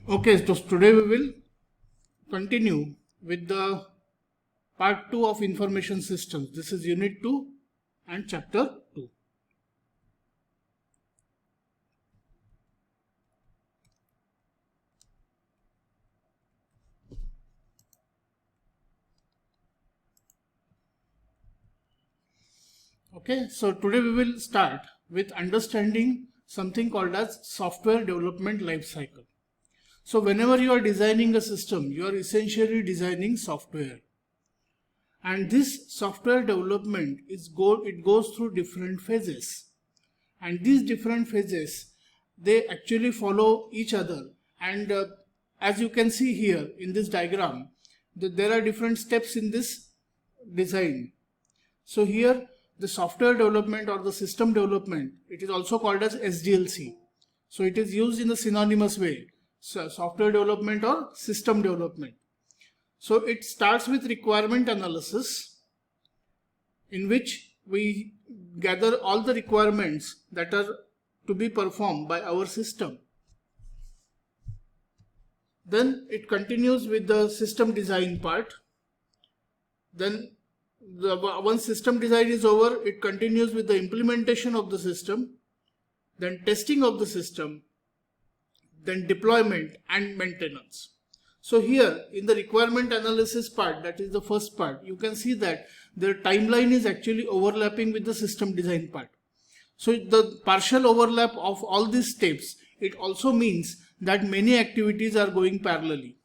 Okay, so today we will continue with the part 2 of information systems. This is unit 2 and chapter 2. Okay, so today we will start with understanding something called as software development life cycle. So whenever you are designing a system, you are essentially designing software. And this software development it goes through different phases. And these different phases, they actually follow each other. And as you can see here in this diagram, there are different steps in this design. So here the software development or the system development, it is also called as SDLC. So it is used in the synonymous way, so software development or system development. So it starts with requirement analysis, in which we gather all the requirements that are to be performed by our system. Then it continues with the system design part. Then once system design is over, it continues with the implementation of the system, then testing of the system, then deployment and maintenance. So here in the requirement analysis part, that is the first part, you can see that their timeline is actually overlapping with the system design part. So the partial overlap of all these steps, it also means that many activities are going parallelly.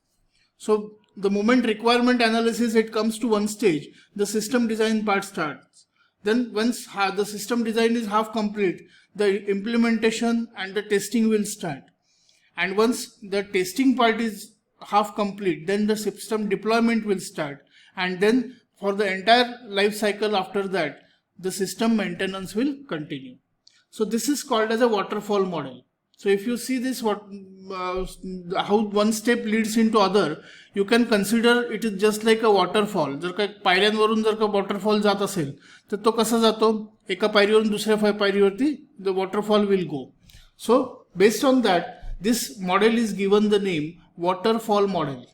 So the moment requirement analysis it comes to one stage, the system design part starts. Then once the system design is half complete, the implementation and the testing will start. And once the testing part is half complete, then the system deployment will start. And then for the entire life cycle after that, the system maintenance will continue. So this is called as a waterfall model. So if you see this, how one step leads into other, you can consider it is just like a waterfall. जर का पायऱ्यांवरून जर का waterfall जात असेल तर तो कसा जातो, एका पायरीवरून दुसऱ्या पायरीवरती the waterfall will go. So based on that, this model is given the name waterfall model.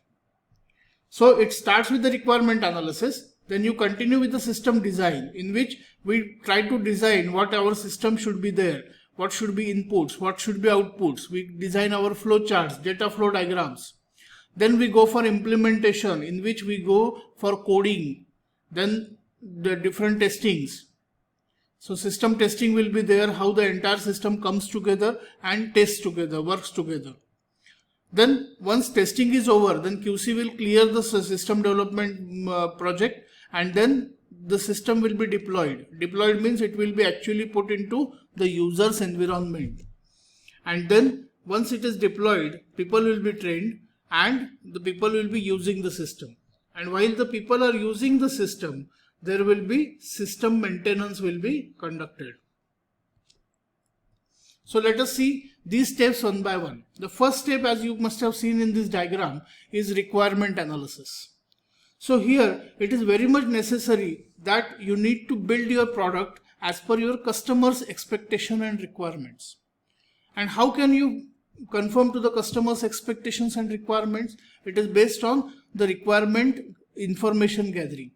So it starts with the requirement analysis, then you continue with the system design, in which we try to design what our system should be there, what should be inputs, what should be outputs. We design our flow charts, data flow diagrams. Then we go for implementation, in which we go for coding, then the different testings. So system testing will be there, how the entire system comes together and tests together, works together. Then once testing is over, then QC will clear the system development project, and then the system will be deployed. Deployed means it will be actually put into the user's environment. And then once it is deployed, people will be trained and the people will be using the system. And while the people are using the system, there will be system maintenance will be conducted. So let us see these steps one by one. The first step, as you must have seen in this diagram, is requirement analysis. So here it is very much necessary that you need to build your product as per your customer's expectation and requirements. And how can you conform to the customer's expectations and requirements? It is based on the requirement information gathering.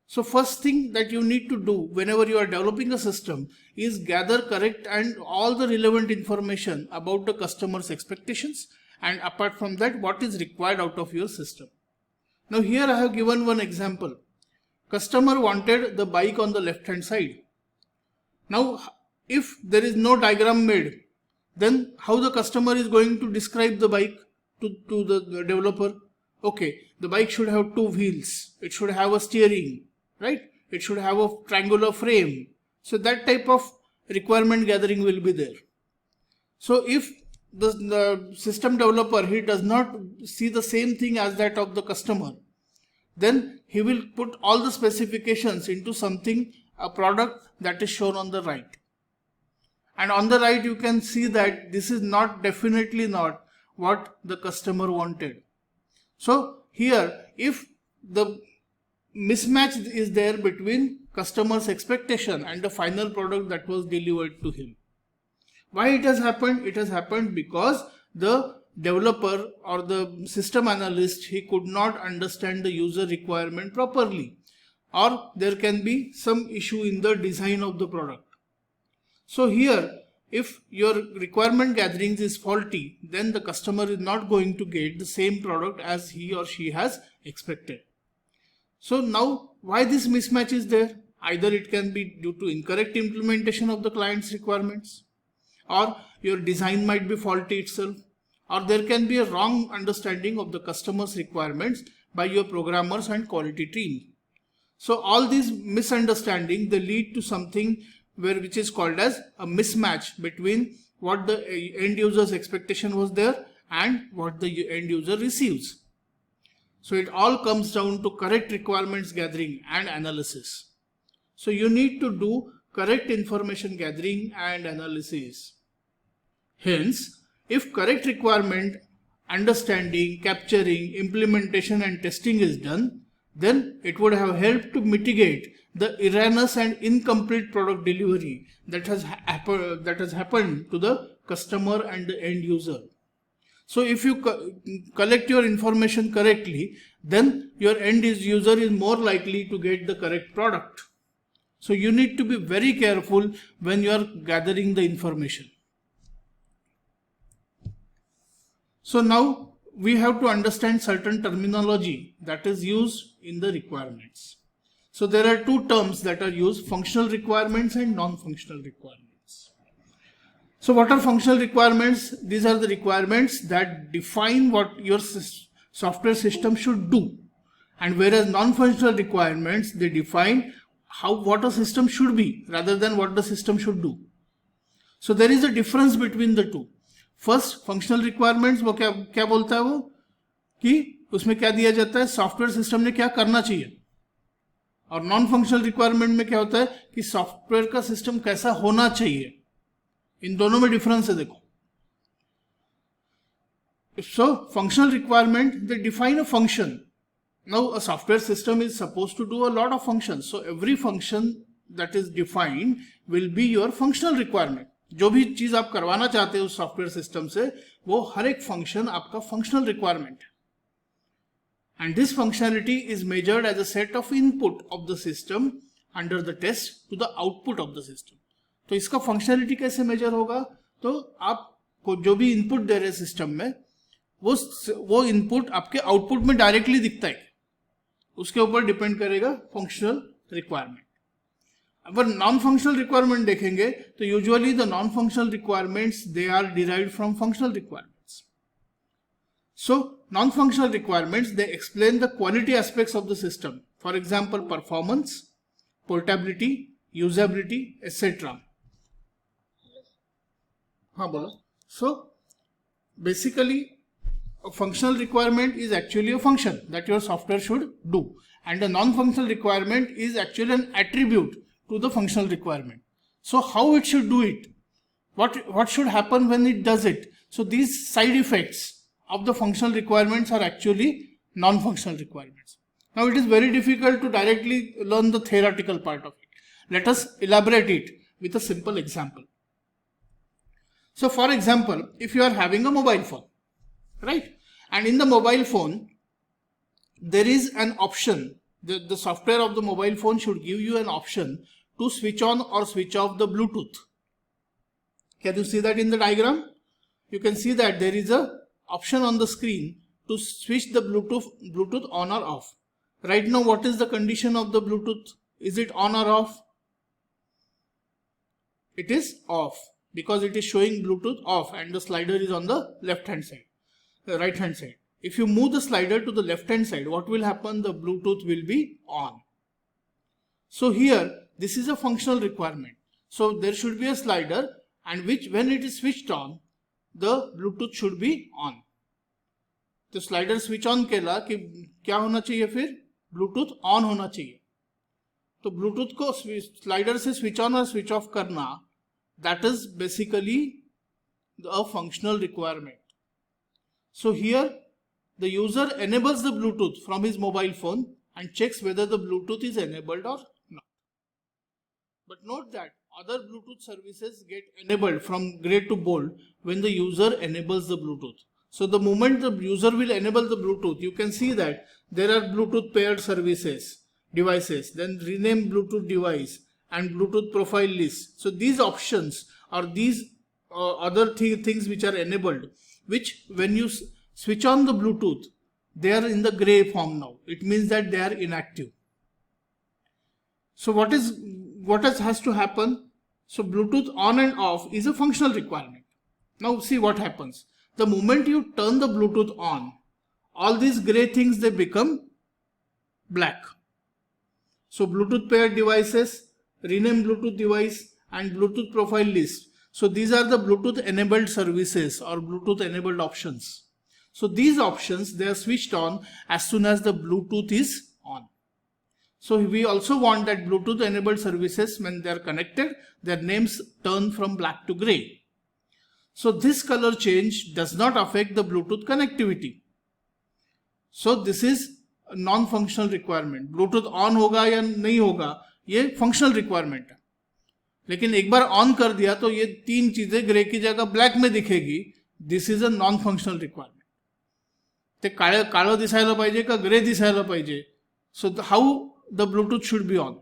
So first thing that you need to do whenever you are developing a system is gather correct and all the relevant information about the customer's expectations, and apart from that, what is required out of your system. Now here I have given one example. Customer wanted the bike on the left hand side. Now if there is no diagram made, then how the customer is going to describe the bike to the developer? Okay, the bike should have two wheels, it should have a steering, right? It should have a triangular frame. So that type of requirement gathering will be there. So if the system developer, he does not see the same thing as that of the customer, then he will put all the specifications into something, a product that is shown on the right. And on the right you can see that this is definitely not what the customer wanted. So here, if the mismatch is there between customer's expectation and the final product that was delivered to him. Why it has happened? It has happened because the developer or the system analyst, he could not understand the user requirement properly, or there can be some issue in the design of the product. So here, if your requirement gathering is faulty, then the customer is not going to get the same product as he or she has expected. So now, why this mismatch is there? Either it can be due to incorrect implementation of the client's requirements, or your design might be faulty itself, or there can be a wrong understanding of the customer's requirements by your programmers and quality team. So all these misunderstanding, they lead to something which is called as a mismatch between what the end user's expectation was there and what the end user receives. So it all comes down to correct requirements gathering and analysis. So you need to do correct information gathering and analysis. Hence, if correct requirement understanding, capturing, implementation and testing is done, then it would have helped to mitigate the erroneous and incomplete product delivery that has happened to the customer and the end user. So if you collect your information correctly, then your end user is more likely to get the correct product. So you need to be very careful when you are gathering the information. So now we have to understand certain terminology that is used in the requirements. So there are two terms that are used, functional requirements and non-functional requirements. So what are functional requirements? These are the requirements that define what your software system should do. And whereas non-functional requirements, they define what a system should be rather than what the system should do. So there is a difference between the two. First, functional requirements, वो क्या बोलता है वो कि उसमें क्या दिया जाता है, सॉफ्टवेयर सिस्टम ने क्या करना चाहिए, और नॉन फंक्शनल रिक्वायरमेंट में क्या होता है कि सॉफ्टवेयर का सिस्टम कैसा होना चाहिए. इन दोनों में डिफरेंस है देखो. So functional requirement, they define a function. Now a software system is supposed to do a lot of functions. So every function that is defined will be your functional requirement. जो भी चीज आप करवाना चाहते हो उस सॉफ्टवेयर सिस्टम से, वो हर एक फंक्शन आपका फंक्शनल रिक्वायरमेंट है. And this functionality is measured as a set of input of the system under the test to the output of the system. तो इसका फंक्शनलिटी कैसे मेजर होगा? तो आपको जो भी इनपुट दे रहे सिस्टम में, वो इनपुट आपके आउटपुट में डायरेक्टली दिखता है, उसके ऊपर डिपेंड करेगा फंक्शनल रिक्वायरमेंट. अगर नॉन फंक्शनल रिक्वायरमेंट देखेंगे तो usually the non functional requirements they are derived from functional requirements. So non-functional requirements, they explain the quality aspects of the system. For example, performance, portability, usability, etc. हाँ बोलो. So basically a functional requirement is actually a function that your software should do, and a non-functional requirement is actually an attribute to the functional requirement. So how it should do it? What should happen when it does it? So these side effects of the functional requirements are actually non-functional requirements. Now it is very difficult to directly learn the theoretical part of it. Let us elaborate it with a simple example. So for example, if you are having a mobile phone, right? And in the mobile phone, there is an option. The software of the mobile phone should give you an option to switch on or switch off the Bluetooth. Can you see that in the diagram? You can see that there is a option on the screen to switch the Bluetooth on or off. Right now, what is the condition of the Bluetooth? Is it on or off? It is off because it is showing Bluetooth off and the slider is on the left hand side, the right hand side. If you move the slider to the left hand side, what will happen? The Bluetooth will be on. So here, this is a functional requirement. So there should be a slider, and when it is switched on, the Bluetooth should be on. तो slider switch on केला कि क्या होना चाहिए, फिर Bluetooth on होना चाहिए. तो ब्लूटूथ को स्लाइडर से स्विच ऑन और स्विच ऑफ करना, that is basically a functional requirement. So here the user enables the Bluetooth from his mobile phone and checks whether the Bluetooth is enabled or not. But note that other Bluetooth services get enabled from gray to bold when the user enables the Bluetooth. So the moment the user will enable the Bluetooth, you can see that there are Bluetooth paired devices, then rename Bluetooth device and Bluetooth profile list. So these options or these other things which are enabled, which when you switch on the Bluetooth, they are in the gray form now. It means that they are inactive. So what has to happen? So Bluetooth on and off is a functional requirement. Now see what happens. The moment you turn the Bluetooth on, all these gray things, they become black. So Bluetooth paired devices, rename Bluetooth device and Bluetooth profile list. So these are the Bluetooth enabled services or Bluetooth enabled options. So these options, they are switched on as soon as the Bluetooth is on. So we also want that Bluetooth enabled services, when they are connected, their names turn from black to gray. So this color change does not affect the Bluetooth connectivity. So this is a non-functional requirement. Bluetooth on होगा या नहीं होगा, ये functional requirement है. लेकिन एक बार on कर दिया तो ये तीन चीजें ग्रे की जगह ब्लैक में दिखेगी. This is a non functional requirement. ते काळं दिसायला पाहिजे का ग्रे दिसायला पाहिजे. So how the Bluetooth should be on.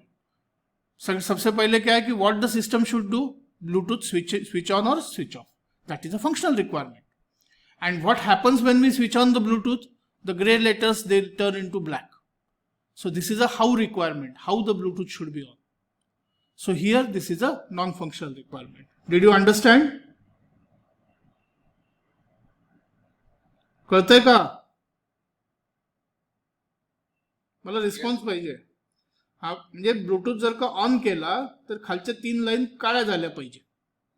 सबसे पहले क्या है कि what the system should do, Bluetooth switch on और switch off. That is a functional requirement. And what happens when we switch on the Bluetooth, the grey letters they turn into black. So this is a how requirement, how the Bluetooth should be on. So here this is a non-functional requirement. Did you understand? कळतंय का? मला response पाहिजे. हा म्हणजे Bluetooth जर का on केला तर खालच्या 3 लाईन काळ्या झाल्या पाहिजे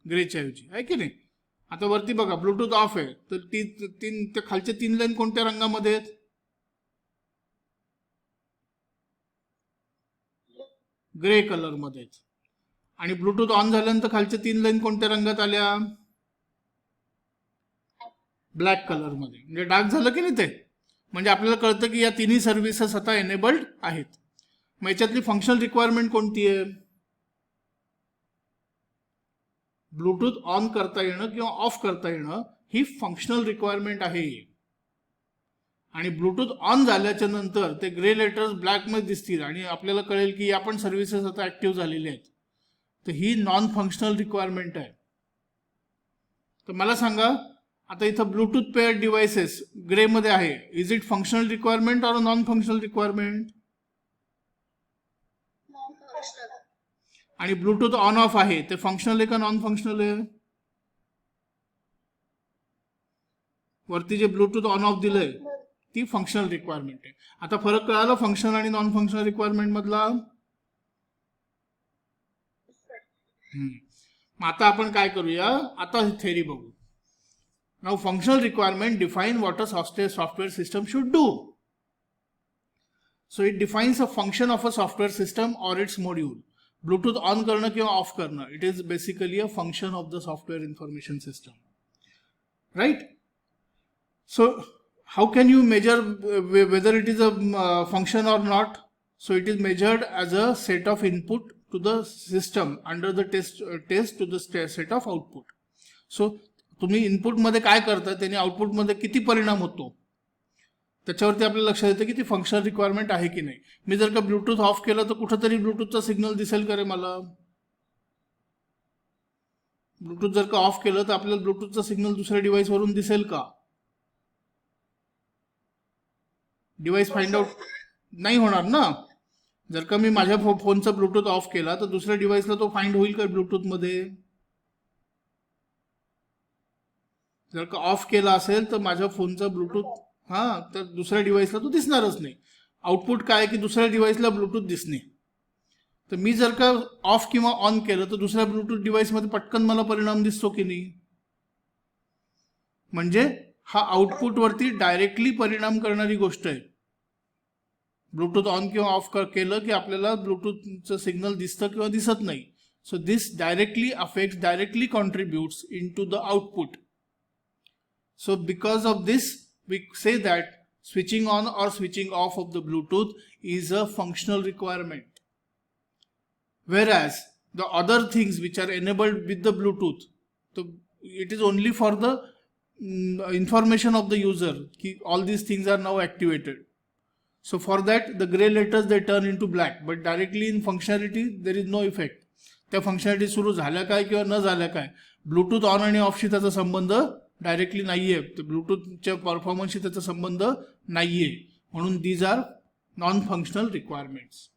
ग्रेच्या ऐवजी, आहे की नाही. आता वरती बघा ब्लूटूथ ऑफ आहे तर त्या खालच्या 3 लाईन कोणत्या रंगामध्ये आहेत? ग्रे कलर मध्ये. आणि ब्लूटूथ ऑन झाल्यानंतर खालच्या 3 लाईन कोणत्या रंगात आल्या? ब्लॅक कलर मध्ये. म्हणजे डार्क झालं की नाही ते. म्हणजे आपल्याला कळतं की या तिन्ही सर्व्हिसेस आता एनेबल्ड आहेत. मग याच्यातली फंक्शनल रिक्वायरमेंट कोणती आहे? ब्लूटूथ ऑन करता येणं किंवा ऑफ करता येणं ही फंक्शनल रिक्वायरमेंट आहे. आणि ब्लूटूथ ऑन झाल्याच्या नंतर ते ग्रे लेटर्स ब्लॅक मध्ये दिसतील आणि आपल्याला कळेल की आपण सर्व्हिसेस आता ऍक्टिव्ह झालेले आहेत. तर ही नॉन फंक्शनल रिक्वायरमेंट आहे. तर मला सांगा, आता इथं ब्लूटूथ पेअर डिव्हाइसेस ग्रे मध्ये आहे. इज इट फंक्शनल रिक्वायरमेंट और नॉन फंक्शनल रिक्वायरमेंट? आणि ब्लूटूथ ऑन ऑफ आहे ते फंक्शनल आहे का नॉन फंक्शनल आहे? वरती जे ब्लूटूथ ऑन ऑफ दिलंय ती फंक्शनल रिक्वायरमेंट आहे. आता फरक कळाला फंक्शनल आणि नॉन फंक्शनल रिक्वायरमेंट मधला? आता आपण काय करूया, आता थेरी बघू. Now functional requirement define what a software system should do. So it defines a function of a software system और इट्स मॉड्यूल. ब्लूटूथ ऑन करणं किंवा ऑफ करणं, it is basically a function of the software information system, right? So how can you measure whether it is a function or not? So it is measured as a set of input to the system under the test to the set of output. So तुम्ही input मध्ये काय करता त्याने output मध्ये किती परिणाम होतो त्याच्यावरती आपल्याला लक्षात येतं की ती फंक्शनल रिक्वायरमेंट आहे की नाही. मी जर का ब्लूटूथ ऑफ केलं तर कुठेतरी ब्लूटूथचा सिग्नल दिसेल का रे मला? ब्लूटूथ जर का ऑफ केलं तर आपल्याला ब्लूटूथचा सिग्नल दुसऱ्या डिव्हाइस वरून दिसेल का? डिव्हाइस फाइंड आउट नाही होणार ना. जर का मी माझ्या फोनचा ब्लूटूथ ऑफ केला तर दुसऱ्या डिव्हाइसला तो फाइंड होईल का ब्लूटूथ मध्ये? जर का ऑफ केला असेल तर माझ्या फोनचा ब्लूटूथ तर दुसऱ्या डिव्हाइसला तो दिसणारच नाही. आउटपुट काय की दुसऱ्या डिव्हाइसला ब्लूटूथ दिसणे. तर मी जर का ऑफ किंवा ऑन केलं तर दुसऱ्या ब्लूटूथ डिव्हाइस मध्ये पटकन मला परिणाम दिसतो की नाही? म्हणजे हा आउटपुट वरती डायरेक्टली परिणाम करणारी गोष्ट आहे. ब्लूटूथ ऑन किंवा ऑफ केलं की आपल्याला ब्लूटूथचं सिग्नल दिसतं किंवा दिसत नाही. So this directly affects, directly contributes in to the output. So because of this, we say that switching on or switching off of the Bluetooth is a functional requirement. Whereas the other things which are enabled with the Bluetooth, so it is only for the information of the user. All these things are now activated. So for that, the gray letters they turn into black, but directly in functionality there is no effect. त्या functionality सुरू झाल्या काय किंवा न झाल्या काय, Bluetooth on आणि ऑफशी त्याचा संबंध डायरेक्टली नाहीये, ब्लूटूथच्या परफॉर्मन्सशी त्याचा संबंध नाहीये. म्हणून these are non functional requirements.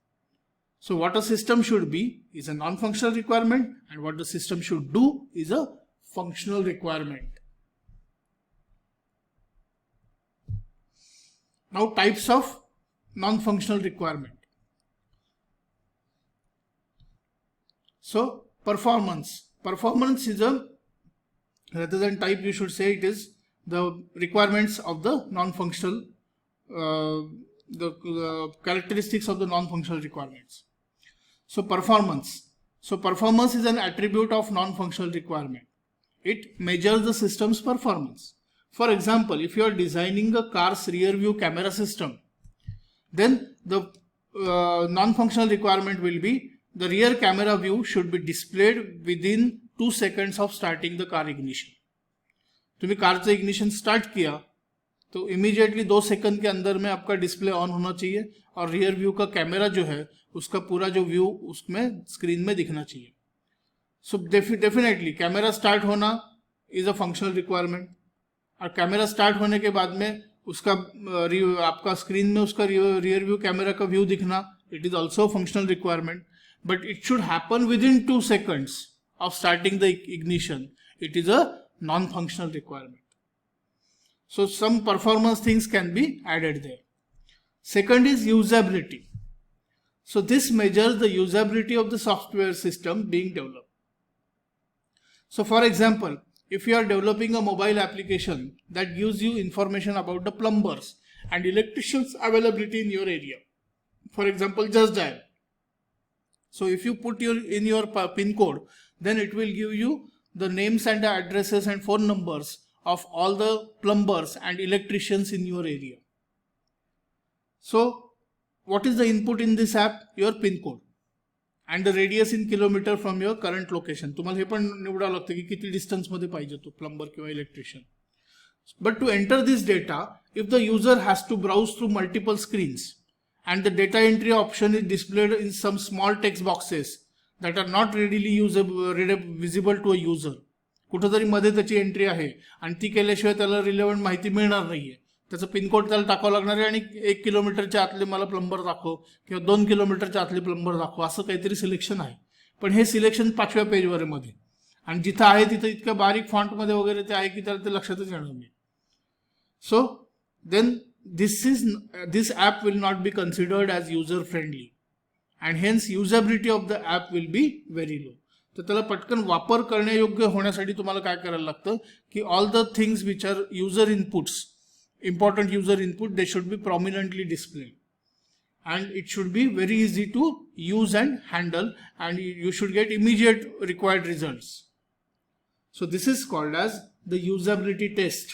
So what a system should be is a non-functional requirement, and what the system should do is a functional requirement. Now types of non-functional requirement. So performance. Performance is a, rather than type you should say it is the requirements of the non-functional, the characteristics of the non-functional requirements. So performance. So performance is an attribute of non-functional requirement. It measures the system's performance. For example, if you are designing a car's rear view camera system, then the non-functional requirement will be the rear camera view should be displayed within 2 seconds of starting the car ignition. तुम्ही कारचं ignition start किया तो immediately 2 second के अंदर में आपका display on होना चाहिए और रियर व्यू का कैमरा जो है उसका पूरा जो व्यू उसमें स्क्रीन में दिखना चाहिए. सो डेफिनेटली कैमरा स्टार्ट होना इज अ फंक्शनल रिक्वायरमेंट, और कैमरा स्टार्ट होने के बाद में उसका आपका स्क्रीन में उसका रियर व्यू कैमरा का व्यू दिखना, it is also functional requirement, but it should happen with in 2 seconds of starting the ignition. It is a non-functional requirement. So some performance things can be added there. Second is usability. So this measures the usability of the software system being developed. So for example, if you are developing a mobile application that gives you information about the plumbers and electricians availability in your area, for example Just Dial. So if you put in your pin code, then it will give you the names and the addresses and phone numbers of all the plumbers and electricians in your area. So what is the input in this app? Your pin code and the radius in kilometer from your current location. तुम्हाला हे पण निवडावं लागतं की किती distance मध्ये पाहिजे तो plumber किंवा electrician. But to enter this data, if the user has to browse through multiple screens and the data entry option is displayed in some small text boxes that are not readily visible to a user, कुठेतरी मध्ये त्याची entry आहे आणि ती केल्याशिवाय त्याला relevant माहिती मिळणार नाहीये. त्याचं पिनकोड त्याला टाकावं लागणार आहे आणि 1 किलोमीटरच्या आतले मला प्लंबर दाखव किंवा 2 किलोमीटरच्या आतले प्लंबर दाखव असं काहीतरी सिलेक्शन आहे. पण हे सिलेक्शन 5व्या पेजवर मध्ये आणि जिथं आहे तिथं इतक्या बारीक फॉन्टमध्ये वगैरे ते आहे की त्याला ते लक्षातच येणार नाही. So then this app will not be considered as user friendly and hence usability of the app will be very low. तर त्याला पटकन वापर करण्यायोग्य होण्यासाठी तुम्हाला काय करायला लागतं की all the things which are user inputs, important user input, they should be prominently displayed and it should be very easy to use and handle and you should get immediate required results. So this is called as the usability test.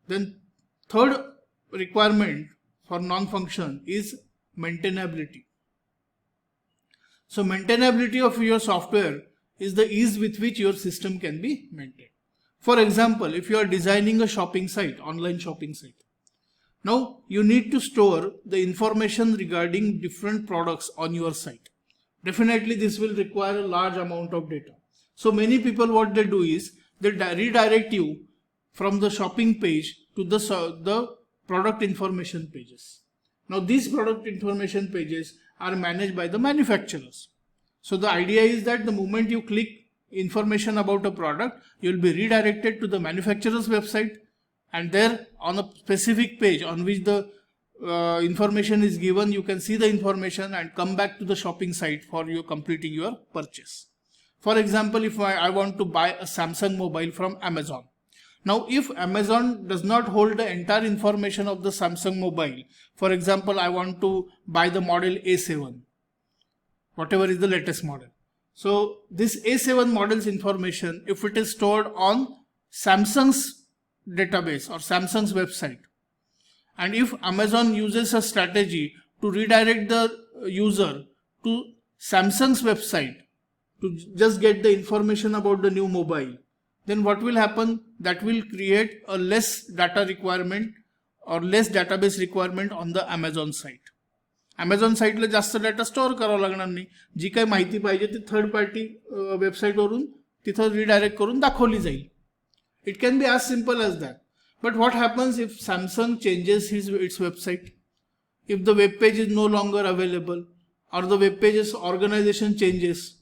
Then third requirement for non-function is maintainability. So maintainability of your software is the ease with which your system can be maintained. For example, if you are designing a shopping site, online shopping site, now you need to store the information regarding different products on your site. Definitely this will require a large amount of data. So many people what they do is they redirect you from the shopping page to the product information pages. Now these product information pages are managed by the manufacturers. So the idea is that the moment you click information about a product, you will be redirected to the manufacturer's website and there on a specific page on which the information is given, you can see the information and come back to the shopping site for you completing your purchase. For example, if I want to buy a Samsung mobile from Amazon. Now if Amazon does not hold the entire information of the Samsung mobile, for example I want to buy the model A7, whatever is the latest model. So this A7 model's information, if it is stored on Samsung's database or Samsung's website, and if Amazon uses a strategy to redirect the user to Samsung's website to just get the information about the new mobile, then what will happen? That will create a less data requirement or less database requirement on the Amazon site. Amazon साईटला जास्त data store करावा लागणार नाही. जी काही माहिती पाहिजे ती third party वेबसाईटवरून तिथं रिडायरेक्ट करून दाखवली जाईल. It can be as simple as that. But what happens if Samsung changes its website? If the web page is no longer available or the web page's organization changes,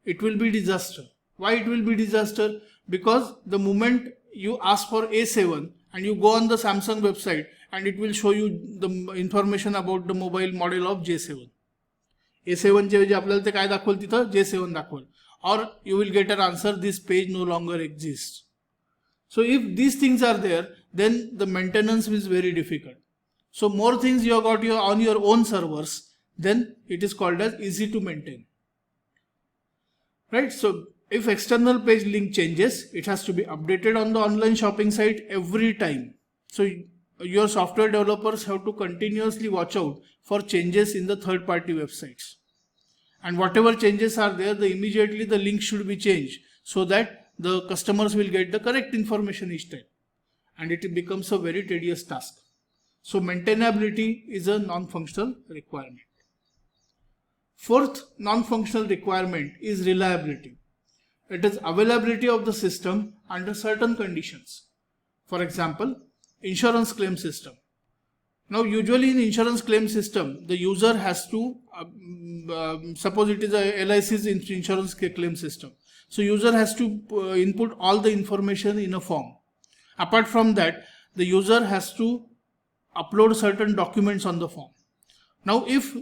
it will be disaster. Why it will be disaster? Because the moment you ask for A7 and you go on the Samsung website and it will show you the information about the mobile model of J7. A7 चे जे आपल्याला ते काय दाखवल तिथं J7 दाखवल. Or you will get an answer, this page no longer exists. So if these things are there, then the maintenance is very difficult. So more things you have got on your own servers, then it is called as easy to maintain. Right? So if external page link changes, it has to be updated on the online shopping site every time. So your software developers have to continuously watch out for changes in the third party websites. And whatever changes are there, immediately the link should be changed so that the customers will get the correct information each time. And it becomes a very tedious task. So maintainability is a non-functional requirement. Fourth non-functional requirement is reliability. It is availability of the system under certain conditions. For example, insurance claim system. Now usually in insurance claim system, the user has to, suppose it is a LIC's insurance claim system. So user has to input all the information in a form. Apart from that, the user has to upload certain documents on the form. Now if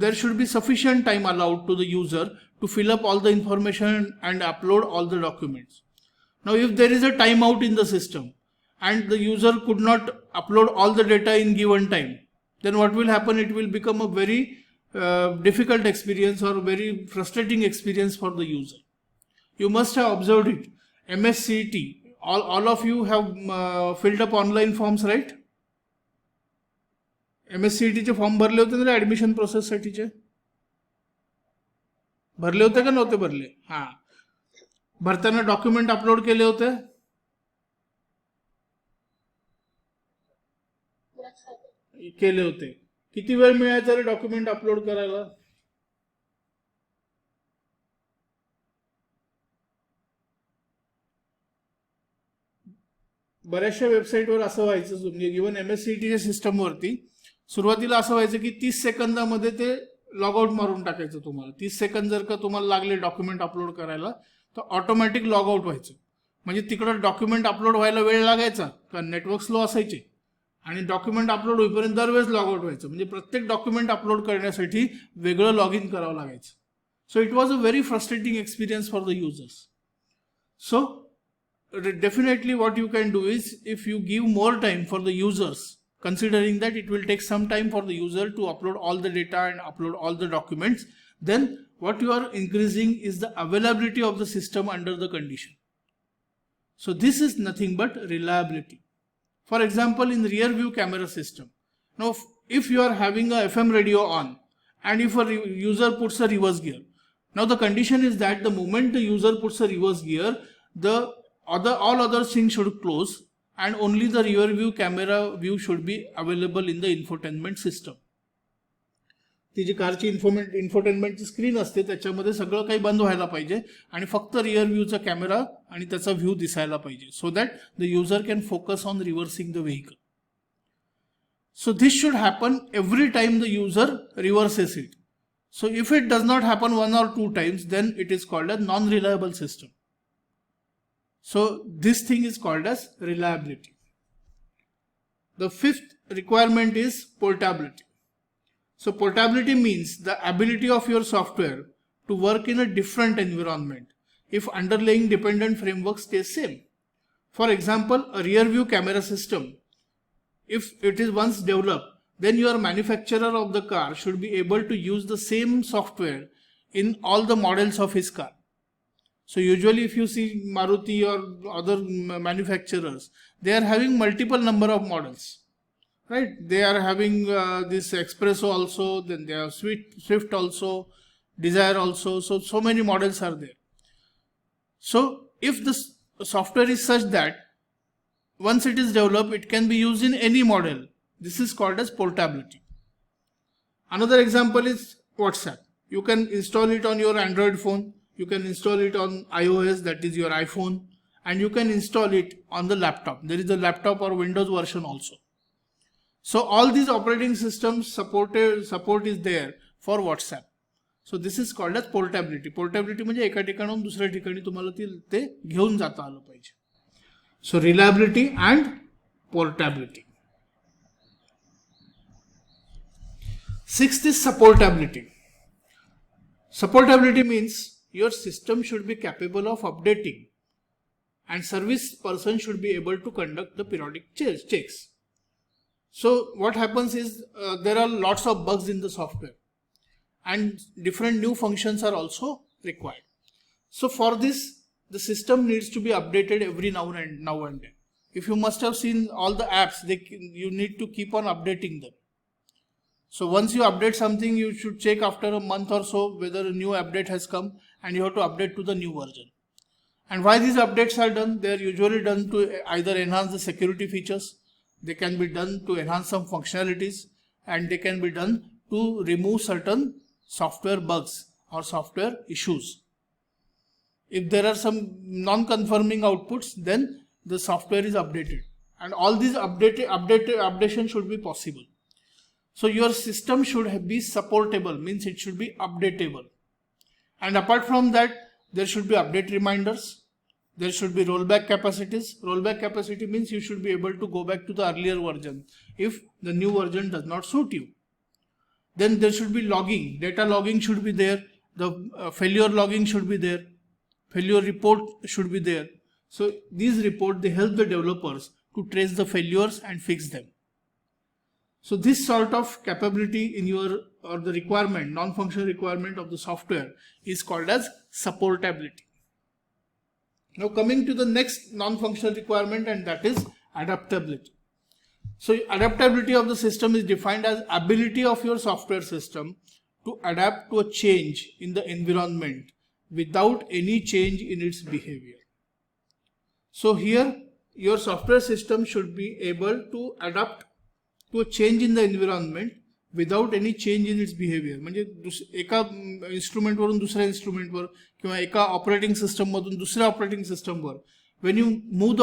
there should be sufficient time allowed to the user to fill up all the information and upload all the documents. Now if there is a timeout in the system and the user could not upload all the data in given time, then what will happen? It will become a very difficult experience or very frustrating experience for the user. You must have observed it. MSCT, all of you have filled up online forms, right? MSCT चे form भरले होते ना admission process साठीचे? भरले होते का नव्हते भरले? हा. भरताना डॉक्युमेंट अपलोड केले होते? केले होते. किती वेळ मिळायचा रे डॉक्युमेंट अपलोड करायला? बऱ्याचशा वेबसाईटवर असं व्हायचं, म्हणजे इव्हन MSCTच्या सिस्टमवरती सुरुवातीला असं व्हायचं की 30 सेकंदामध्ये ते लॉग आउट मारून टाकायचं तुम्हाला. 30 सेकंद जर का तुम्हाला लागले डॉक्युमेंट अपलोड करायला तर ऑटोमॅटिक लॉग आउट व्हायचं. म्हणजे तिकडं डॉक्युमेंट अपलोड व्हायला वेळ लागायचा कारण नेटवर्क स्लो असायचे आणि डॉक्युमेंट अपलोड होईपर्यंत दरवेळेस लॉग आउट व्हायचं. म्हणजे प्रत्येक डॉक्युमेंट अपलोड करण्यासाठी वेगळं लॉग इन करावं लागायचं. So it was a very frustrating experience for the users. So definitely what you can do is, if you give more time for the users, considering that it will take some time for the user to upload all the data and upload all the documents, then what you are increasing is the availability of the system under the condition. So this is nothing but reliability. For example, in rear view camera system, now if you are having a FM radio on and if a user puts a reverse gear, now the condition is that the moment the user puts a reverse gear, all other things should close and only the rear view camera view should be available in the infotainment system. ती जी कारची इन्फोटेनमेंटची screen असते त्याच्यामध्ये सगळं काही बंद व्हायला पाहिजे आणि फक्त रिअर व्ह्यूचा कॅमेरा आणि त्याचा व्ह्यू दिसायला पाहिजे, so that the user can focus on reversing the vehicle. So this should happen every time the user reverses it. So if it does not happen 1 or 2 times, then it is called as non-reliable system. So this thing is called as reliability. The fifth requirement is portability. So portability means the ability of your software to work in a different environment if underlying dependent framework stays same. For example, a rear view camera system, if it is once developed, then your manufacturer of the car should be able to use the same software in all the models of his car. So usually if you see Maruti or other manufacturers, they are having multiple number of models, right? They are having this Espresso also, then they have Swift also, Desire also, so many models are there. So if the software is such that once it is developed, it can be used in any model. This is called as portability. Another example is WhatsApp. You can install it on your Android phone, you can install it on iOS, that is your iPhone, and you can install it on the laptop. There is a laptop or Windows version also. So all these operating systems support is there for WhatsApp. So this is called as portability. Portability म्हणजे एका ठिकाणाहून दुसऱ्या ठिकाणी तुम्हाला ते घेऊन जाता आलं पाहिजे. So reliability and portability. Sixth is supportability. Supportability means your system should be capable of updating and service person should be able to conduct the periodic checks. So what happens is there are lots of bugs in the software and different new functions are also required. So for this, the system needs to be updated every now and then. If you must have seen all the apps, you need to keep on updating them. So once you update something, you should check after a month or so whether a new update has come and you have to update to the new version. And why these updates are done? They are usually done to either enhance the security features, they can be done to enhance some functionalities, and they can be done to remove certain software bugs or software issues. If there are some non-conforming outputs, then the software is updated, and all these updation should be possible. So your system should be supportable, means it should be updatable. And apart from that, there should be update reminders. There should be rollback capacities. Rollback capacity means you should be able to go back to the earlier version if the new version does not suit you. Then there should be logging. Data logging should be there. The failure logging should be there. Failure report should be there. So these reports, they help the developers to trace the failures and fix them. So this sort of capability in your, or the requirement, non-functional requirement of the software is called as supportability. Now coming to the next non-functional requirement, and that is adaptability. So adaptability of the system is defined as ability of your software system to adapt to a change in the environment without any change in its behavior. So here your software system should be able to adapt to a change in the environment without any change in its behavior. म्हणजे एका instrument वरून दुसऱ्या instrument वर किंवा एका operating system मधून दुसऱ्या operating system were, when you move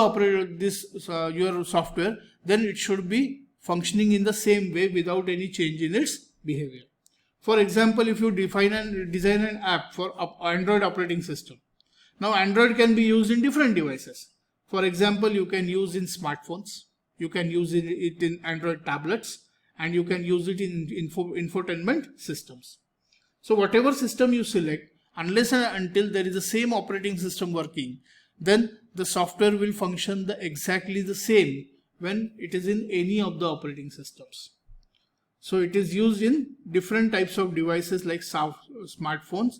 your software, then it should be functioning in the same way without any change in its behavior. For example, if you design an app for Android operating system, now Android can be used in different devices. For example, you can use in smartphones, you can use it in Android tablets, and you can use it in infotainment systems. So whatever system you select, unless and until there is the same operating system working, then the software will function exactly the same when it is in any of the operating systems. So it is used in different types of devices like smartphones,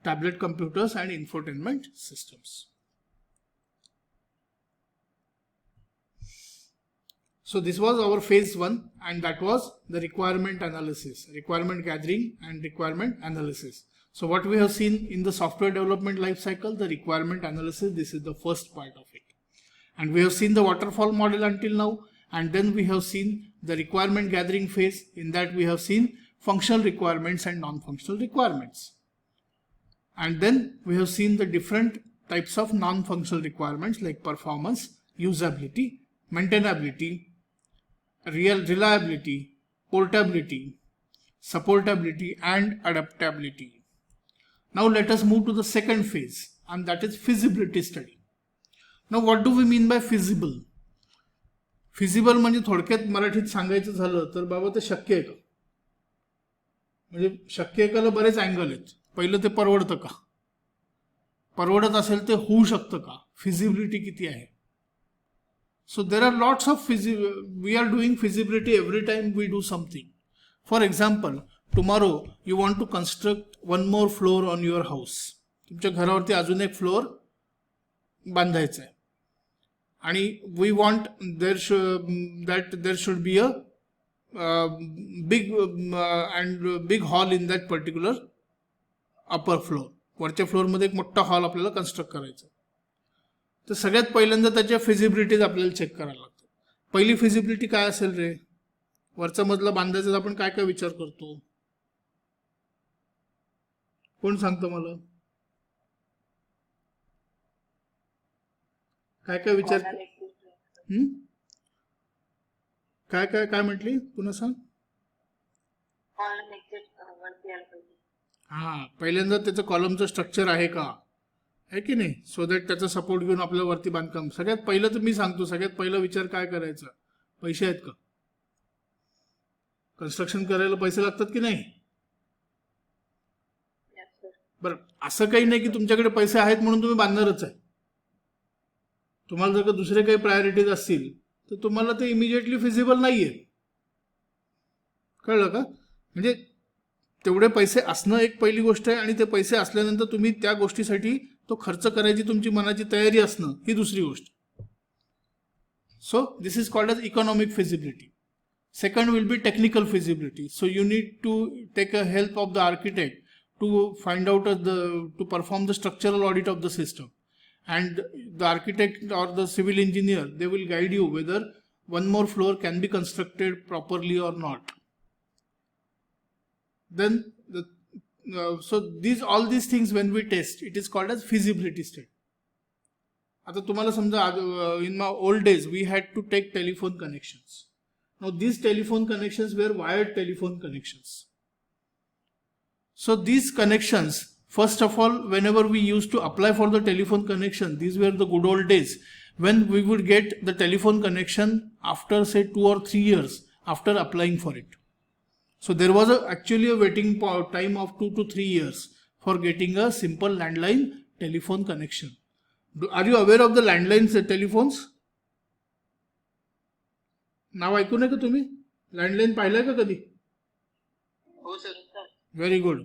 tablet computers, and infotainment systems. So this was our phase 1, and that was the requirement analysis, requirement gathering and requirement analysis. So what we have seen in the software development life cycle, the requirement analysis, this is the first part of it. And we have seen the waterfall model until now, and then we have seen the requirement gathering phase. In that we have seen functional requirements and non-functional requirements. And then we have seen the different types of non-functional requirements like performance, usability, maintainability, reliability, portability, supportability, and adaptability. Now let us move to the second phase, and that is feasibility study. Now what do we mean by feasible? Feasible म्हणजे थोडक्यात मराठीत सांगायचं झालं तर बाबा ते शक्य आहे का? म्हणजे शक्य आहे का बरेच अँगल आहेत. पहिलं ते परवडतं का? परवडत असेल ते होऊ शकतं का? फिजिबिलिटी किती आहे? So there are lots of we are doing feasibility every time we do something. For example, tomorrow you want to construct one more floor on your house. तुमच्या घरावरती अजून एक फ्लोअर बांधायचा आहे. आणि we want there should be a big hall in that particular upper floor वरच्या फ्लोअरमध्ये एक मोठा hall आपल्याला कन्स्ट्रक्ट करायचा. तर सगळ्यात पहिल्यांदा त्याच्या फिजिबिलिटीज आपल्याला चेक करायला लागतात. पहिली फिजिबिलिटी काय असेल रे? वरचा मजला बांधायचा आपण काय काय विचार करतो? कोण सांगतं मला? काय काय विचार? काय काय काय म्हटली? पुन्हा सांग. हा, पहिल्यांदा त्याचं कॉलमचं स्ट्रक्चर आहे का, आहे की नाही, सो दॅट त्याचा सपोर्ट घेऊन आपल्या वरती बांधकाम. सगळ्यात पहिलं तर मी सांगतो, सगळ्यात पहिला विचार काय करायचा? पैसे आहेत का? कन्स्ट्रक्शन करायला पैसे लागतात की नाही? बरं, असं काही नाही की तुमच्याकडे पैसे आहेत म्हणून तुम्ही बांधणारच आहे. तुम्हाला जर का दुसरे काही प्रायोरिटीज असतील तर तुम्हाला ते इमिजिएटली फिजिबल नाहीये. कळलं का? म्हणजे तेवढे पैसे असणं एक पहिली गोष्ट आहे, आणि ते पैसे असल्यानंतर तुम्ही त्या गोष्टीसाठी तो खर्च करायची तुमची मनाची तयारी असणं ही दुसरी गोष्ट. So this is called as economic feasibility. Second will be technical feasibility. So you need to take a help of the architect to find out to perform the structural audit of the system, and the architect or the civil engineer, they will guide you whether one more floor can be constructed properly or not. Then so all these things when we test, it is called as feasibility study. आता तुम्हाला समजा in my old days we had to take telephone connections. Now these telephone connections were wired telephone connections. So these connections, first of all, whenever we used to apply for the telephone connection, these were the good old days when we would get the telephone connection after say 2 or 3 years after applying for it. So there was actually a waiting time of 2 to 3 years for getting a simple landline telephone connection. Are you aware of the landline telephones? नाव ऐकून आहे का तुम्ही? Landline पाहिलंय का कधी? हो sir. Very good.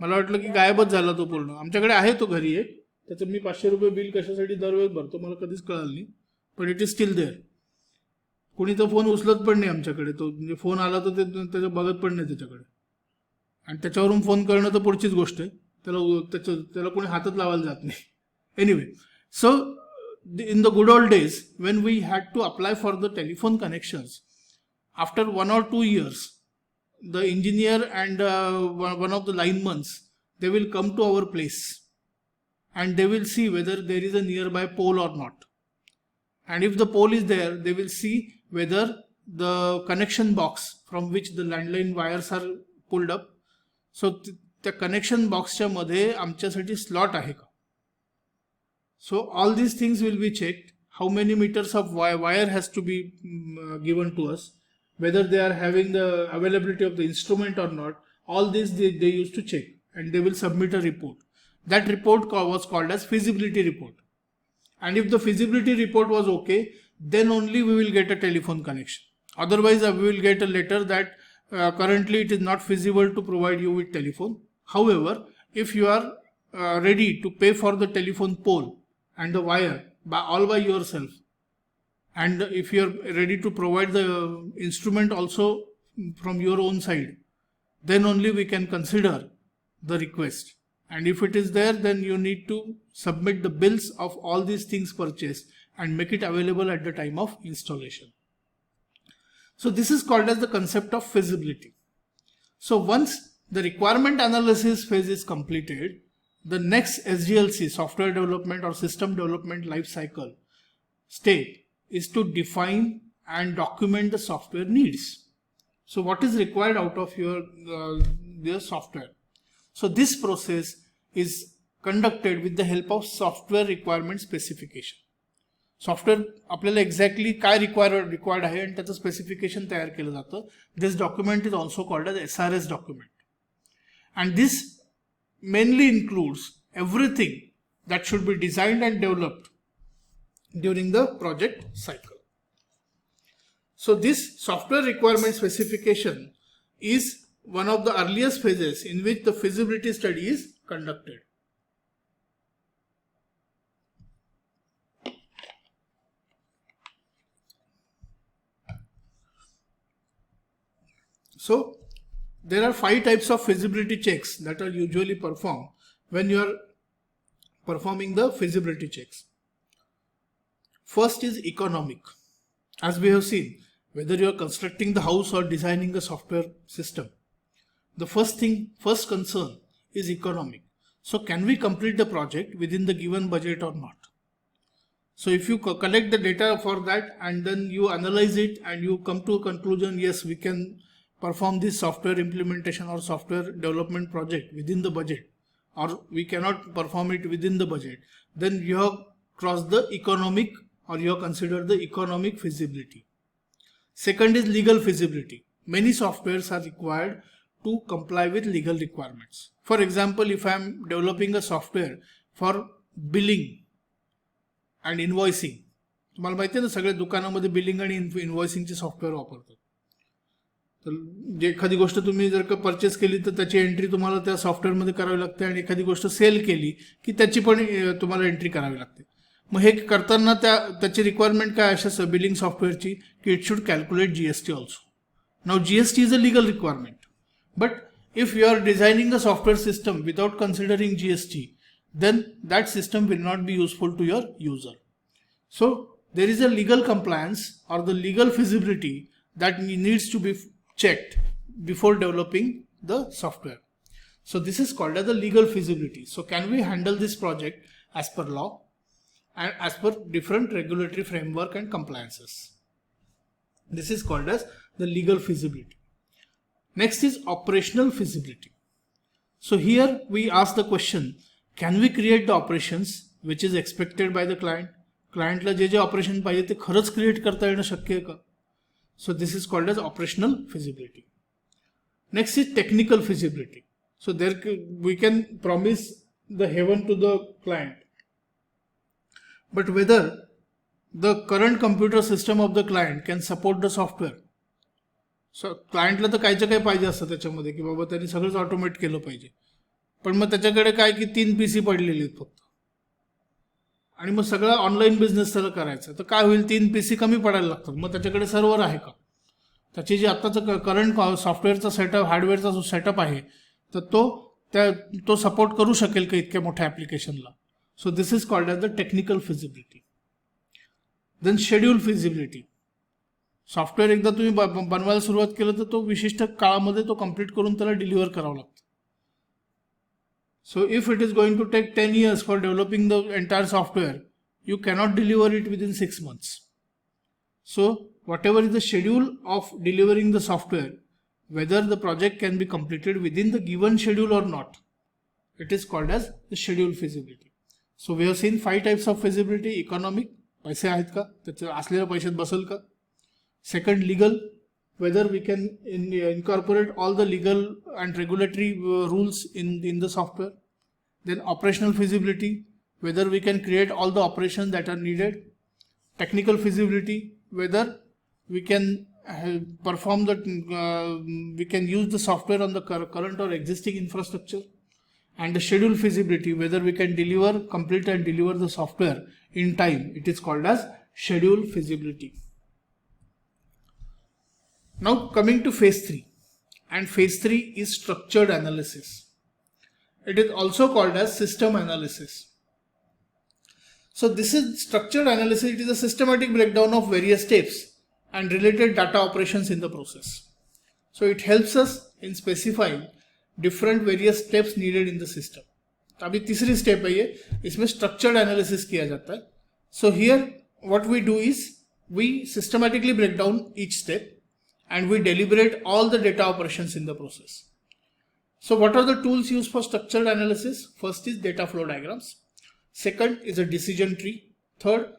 मला वाटलं की गायबच झाला तो पूर्ण. आमच्याकडे आहे तो घरी एक. त्याचं मी 500 रुपये बिल कशासाठी दरवेळेस भरतो मला कधीच कळलं नाही, पण इट इज स्टील देअर. कोणी तो फोन उचलत पण नाही आमच्याकडे. तो म्हणजे फोन आला तर ते त्याचं बघत पण नाही त्याच्याकडे, आणि त्याच्यावरून फोन करणं तर पुढचीच गोष्ट आहे. त्याला कोणी हातच लावायला जात नाही. Anyway, so in the good old days when we had to apply for the telephone connections, after 1 or 2 years the engineer and one of the linemen, they will come to our place and they will see whether there is a nearby pole or not, and if the pole is there they will see whether the connection box from which the landline wires are pulled up, so त्या connection box च्या मध्ये आमच्यासाठी slot आहे का. So all these things will be checked. How many meters of wire has to be given to us, whether they are having the availability of the instrument or not. All this they used to check, and they will submit a report. That report was called as feasibility report. And if the feasibility report was okay, then only we will get a telephone connection. Otherwise we will get a letter that currently it is not feasible to provide you with telephone. However, if you are ready to pay for the telephone pole and the wire all by yourself, and if you are ready to provide the instrument also from your own side, then only we can consider the request. And if it is there, then you need to submit the bills of all these things purchased and make it available at the time of installation. So this is called as the concept of feasibility. So once the requirement analysis phase is completed, the next SDLC, software development or system development life cycle state, is to define and document the software needs. So what is required out of your software? So this process is conducted with the help of software requirement specification. Software आपल्याला exactly काय required आहे आणि त्याचं specification तयार केलं जातं. This document is also called as SRS document, and this mainly includes everything that should be designed and developed during the project cycle. So this software requirement specification is one of the earliest phases in which the feasibility study is conducted. So there are 5 types of feasibility checks that are usually performed when you are performing the feasibility checks. First is economic. As we have seen, whether you are constructing the house or designing a software system, the first concern is economic. So can we complete the project within the given budget or not? So if you collect the data for that and then you analyze it and you come to a conclusion, yes, we can perform this software implementation or software development project within the budget, or we cannot perform it within the budget, then you have crossed the economic, or you have considered the economic feasibility. Second is legal feasibility. Many softwares are required to comply with legal requirements. For example, if I am developing a software for billing and invoicing, तुम्हाला माहिती आहे ना, सगळ्या दुकानामध्ये billing आणि इन्व्हॉइसिंगचे software वापरतात. तर जे एखादी गोष्ट तुम्ही जर का परचेस केली तर त्याची एंट्री तुम्हाला त्या सॉफ्टवेअरमध्ये करावी लागते, आणि एखादी गोष्ट सेल केली की त्याची पण तुम्हाला एंट्री करावी लागते. मग हे करताना त्याची रिक्वायरमेंट काय अशा बिलिंग सॉफ्टवेअरची की it should calculate GST also. Now GST is a legal requirement, but if you are designing a software system without considering GST, then that system will not be useful to your user. So there is a legal compliance or the legal feasibility that needs to be checked before developing the software. So this is called as the legal feasibility. So can we handle this project as per law and as per different regulatory framework and compliances? This is called as the legal feasibility. Next is operational feasibility. So here we ask the question, can we create the operations which is expected by the client? Clientला जे operation पाहिजे ते खरंच create करता येणं शक्य आहे का? So this is called as operational feasibility. Next is technical feasibility. So there we can promise the heaven to the client, but whether the current computer system of the client can support the software. सो क्लायंटला तर कायचं काय पाहिजे असतं त्याच्यामध्ये की बाबा त्यांनी सगळंच ऑटोमेट केलं पाहिजे, पण मग त्याच्याकडे काय की 3 PC पडलेले आहेत फक्त, आणि मग सगळं ऑनलाईन बिझनेस त्याला करायचं, तर काय होईल, 3 PC कमी पडायला लागतात. मग त्याच्याकडे सर्व्हर आहे का? त्याची जे आत्ताचं करंट सॉफ्टवेअरचा सेटअप, हार्डवेअरचा जो सेटअप आहे, तर तो सपोर्ट करू शकेल का इतक्या मोठ्या ॲप्लिकेशनला? So this is called as the technical feasibility. Then schedule feasibility. Software एकदा तुम्ही बनवायला सुरुवात केलं तर तो विशिष्ट काळामध्ये तो कंप्लीट करून त्याला डिलिव्हर करावं लागतं. So if it is going to take 10 years for developing the entire software, you cannot deliver it within 6 months. So whatever is the schedule of delivering the software, whether the project can be completed within the given schedule or not, it is called as the schedule feasibility. So we have seen 5 types of feasibility. Economic, पैसे आहेत का, त्याचे असलेल्या पैशात बसेल का. Second, legal, whether we can incorporate all the legal and regulatory rules in the software. Then operational feasibility, whether we can create all the operations that are needed. Technical feasibility, whether we can perform we can use the software on the current or existing infrastructure. And the schedule feasibility, whether we can complete and deliver the software in time. It is called as schedule feasibility. Now coming to phase 3, and phase 3 is structured analysis. It is also called as system analysis. So this is structured analysis. It is a systematic breakdown of various steps and related data operations in the process. So it helps us in specifying different various steps needed in the system. अभी तीसरी step है ये, इसमें structured analysis किया जाता है. So here what we do is we systematically break down each step and we deliberate all the data operations in the process. So what are the tools used for structured analysis? First is data flow diagrams. Second is a decision tree. Third,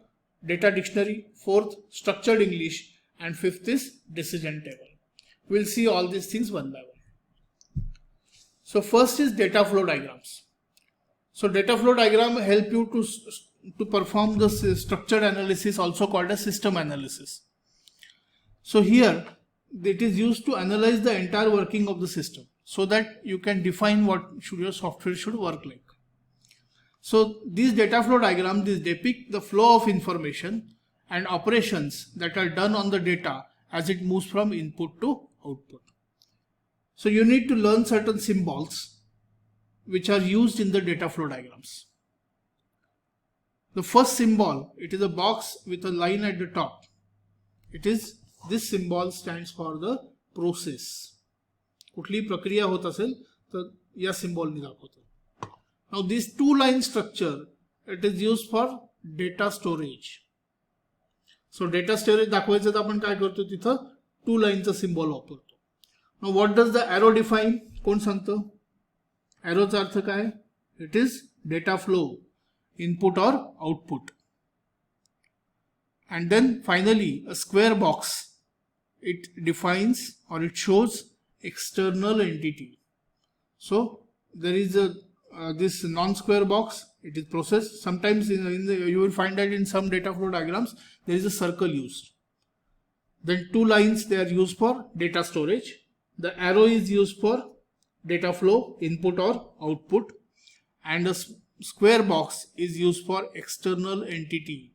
data dictionary. Fourth, structured English. And fifth is decision table. We'll see all these things one by one. So first is data flow diagrams. So data flow diagram help you to perform the structured analysis, also called as system analysis. So here it is used to analyze the entire working of the system so that you can define what your software should work like. So these data flow diagrams depict the flow of information and operations that are done on the data as it moves from input to output. So you need to learn certain symbols which are used in the data flow diagrams. The first symbol, it is a box with a line at the top. It is, this symbol stands for the process. कुठली प्रक्रिया होत असेल तर या symbol ने दाखवतो. Now this two line structure, it is used for data storage. So data storage दाखवायचं तर आपण काय करतो तिथं टू लाईनचा सिम्बॉल वापरतो. Now what does the arrow define? कोण सांगतो? Arrowचा अर्थ काय? It is data flow, input or output. And then finally a square box, it defines or it shows external entity. So there is a this non-square box, it is process. Sometimes you will find that in some data flow diagrams there is a circle used. Then two lines, they are used for data storage. The arrow is used for data flow, input or output, and a square box is used for external entity.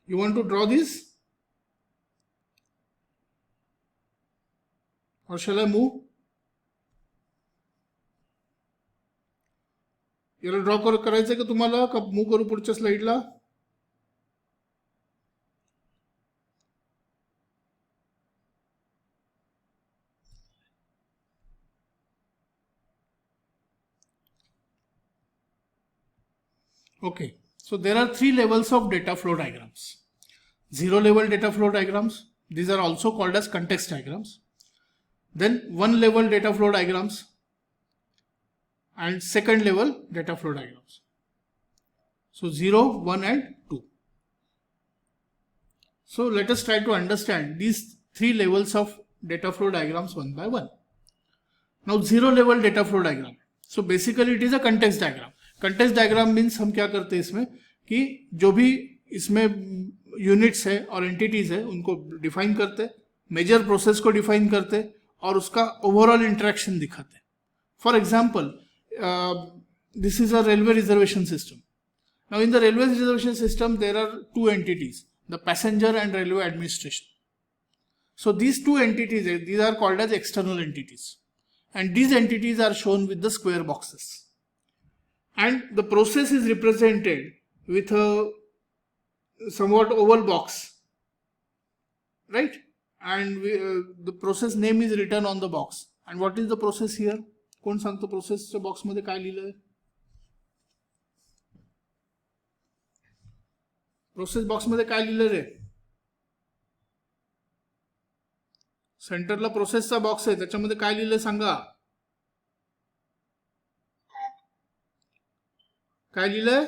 You want to draw this? Or shall I move? याला draw करायचं का तुम्हाला का move करू पुढच्या स्लाइडला? Okay, so there are three levels of data flow diagrams. Zero level data flow diagrams, these are also called as context diagrams. Then one level data flow diagrams and second level data flow diagrams. So 0, 1 and 2. So let us try to understand these three levels of data flow diagrams one by one. Now zero level data flow diagram. So basically it is a context diagram. Context diagram means हम क्या करते हैं इसमें कि जो भी इसमें units है और एंटिटीज है उनको डिफाइन करते, मेजर प्रोसेस को डिफाइन करते और उसका ओवरऑल इंटरेक्शन दिखाते. For example, this is a railway reservation system. Now in the railway reservation system there are two entities, the passenger and railway administration. So these two entities, these are called as external entities, and these entities are shown with the square boxes, and the process is represented with a somewhat oval box, right? And the process name is written on the box. And what is the process here? कोण सांगतो प्रोसेसच्या box मध्ये काय लिहिलंय? Process box मध्ये काय लिहिलंय रे? सेंटरला प्रोसेसचा बॉक्स आहे, त्याच्यामध्ये काय लिहिलंय सांगा? काय लिहिलंय?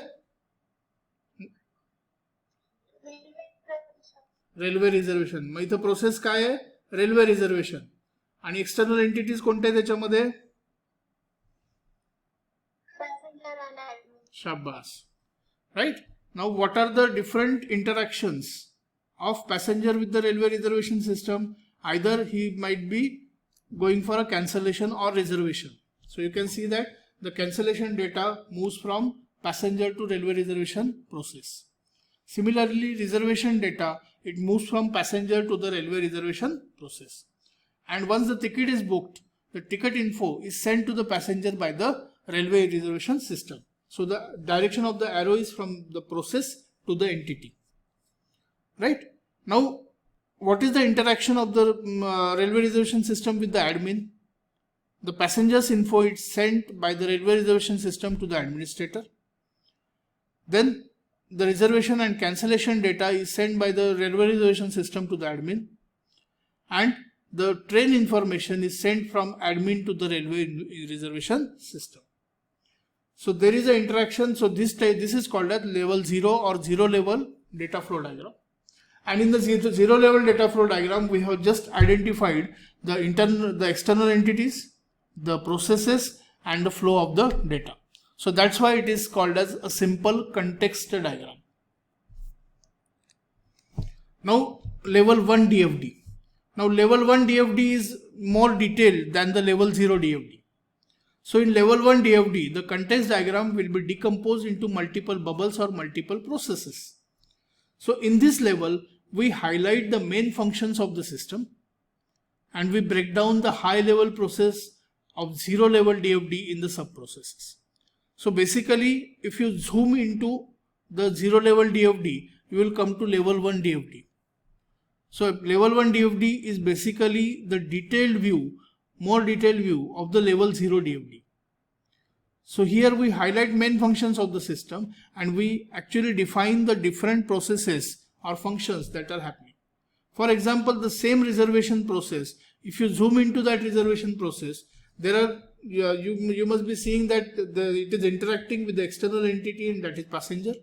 Railway reservation. मग इथं प्रोसेस काय आहे? Railway reservation. आणि एक्सटर्नल एंटिटीज कोणत्या त्याच्यामध्ये? Shabbas. Right? Now what are the different interactions of passenger with the railway reservation system? Either he might be going for a cancellation or reservation. So you can see that the cancellation data moves from passenger to railway reservation process. Similarly, reservation data, it moves from passenger to the railway reservation process. And once the ticket is booked, the ticket info is sent to the passenger by the railway reservation system. So the direction of the arrow is from the process to the entity. Right? Now, what is the interaction of the railway reservation system with the admin? The passenger's info is sent by the railway reservation system to the administrator. Then the reservation and cancellation data is sent by the railway reservation system to the admin. And the train information is sent from admin to the railway reservation system. So there is an interaction. So this is called as level 0 or zero level data flow diagram. And in the zero level data flow diagram, we have just identified the external entities, the processes, and the flow of the data. So that's why it is called as a simple context diagram. Now level 1 DFD. Now level 1 DFD is more detailed than the level 0 DFD. So in level 1 DFD, the context diagram will be decomposed into multiple bubbles or multiple processes. So in this level, we highlight the main functions of the system, and we break down the high level process of zero level DFD in the sub processes. So basically, if you zoom into the zero level DFD, you will come to level 1 DFD. So level 1 DFD is basically the detailed view, more detailed view of the level 0 DFD. So here we highlight main functions of the system and we actually define the different processes or functions that are happening. For example, the same reservation process, if you zoom into that reservation process, there are you must be seeing that it is interacting with the external entity, and that is passenger.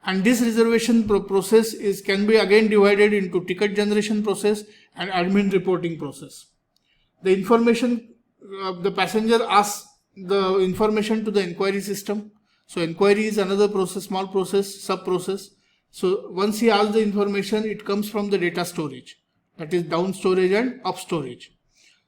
And this reservation process can be again divided into ticket generation process and admin reporting process. The information the passenger asks the information to the inquiry system. So inquiry is another process, small process, sub process. So once he asks the information, it comes from the data storage, that is down storage and up storage.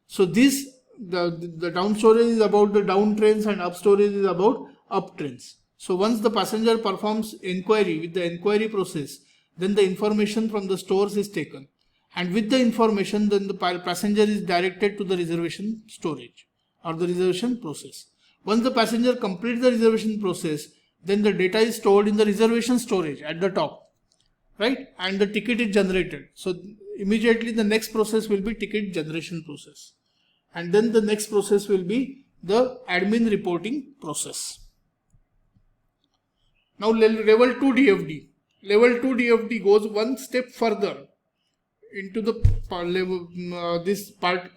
So this the down storage is about the down trains and up storage is about up trains. So once the passenger performs inquiry with the inquiry process, then the information from the stores is taken, and with the information then the passenger is directed to the reservation storage or the reservation process. Once the passenger completes the reservation process, then the data is stored in the reservation storage at the top, right? And the ticket is generated. So immediately the next process will be ticket generation process. And then the next process will be the admin reporting process. Now level 2 DFD. Level 2 DFD goes one step further into the